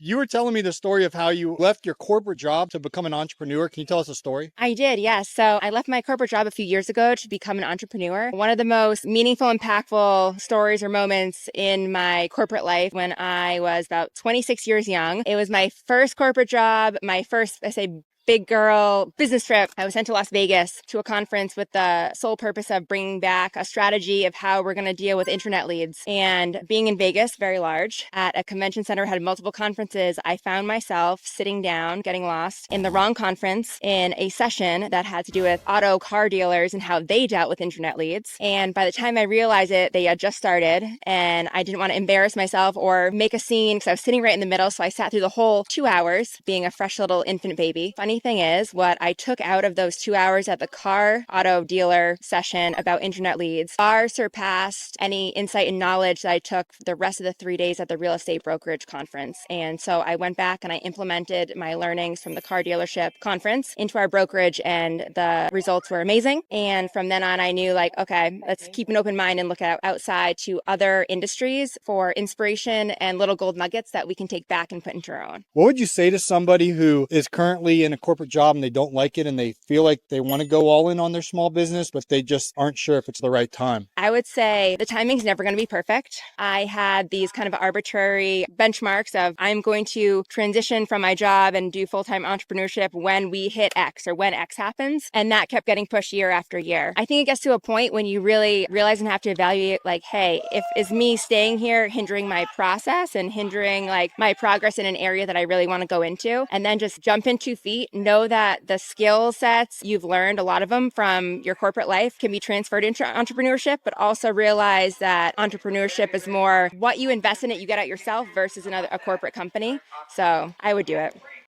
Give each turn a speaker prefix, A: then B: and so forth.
A: You were telling me the story of how you left your corporate job to become an entrepreneur. Can you tell us a story?
B: I did, yes. So I left my corporate job a few years ago to become an entrepreneur. One of the most meaningful, impactful stories or moments in my corporate life when I was about 26 years young. It was my first corporate job, my first, I say, big girl business trip. I was sent to Las Vegas to a conference with the sole purpose of bringing back a strategy of how we're going to deal with internet leads. And being in Vegas, very large, at a convention center, had multiple conferences, I found myself sitting down, getting lost in the wrong conference in a session that had to do with auto car dealers and how they dealt with internet leads. And by the time I realized it, they had just started and I didn't want to embarrass myself or make a scene because I was sitting right in the middle. So I sat through the whole 2 hours being a fresh little infant baby. Funny thing is, what I took out of those 2 hours at the car auto dealer session about internet leads far surpassed any insight and knowledge that I took the rest of the 3 days at the real estate brokerage conference. And so I went back and I implemented my learnings from the car dealership conference into our brokerage, and the results were amazing. And from then on, I knew, like, okay, let's keep an open mind and look outside to other industries for inspiration and little gold nuggets that we can take back and put into our own.
A: What would you say to somebody who is currently in a corporate job and they don't like it and they feel like they want to go all in on their small business, but they just aren't sure if it's the right time?
B: I would say the timing's never going to be perfect. I had these kind of arbitrary benchmarks of I'm going to transition from my job and do full-time entrepreneurship when we hit X or when X happens. And that kept getting pushed year after year. I think it gets to a point when you really realize and have to evaluate, like, hey, if is me staying here hindering my process and hindering like my progress in an area that I really want to go into, and then just jump in 2 feet, know that the skill sets you've learned, a lot of them from your corporate life, can be transferred into entrepreneurship, but also realize that entrepreneurship is more what you invest in it, you get out yourself versus a corporate company. So I would do it.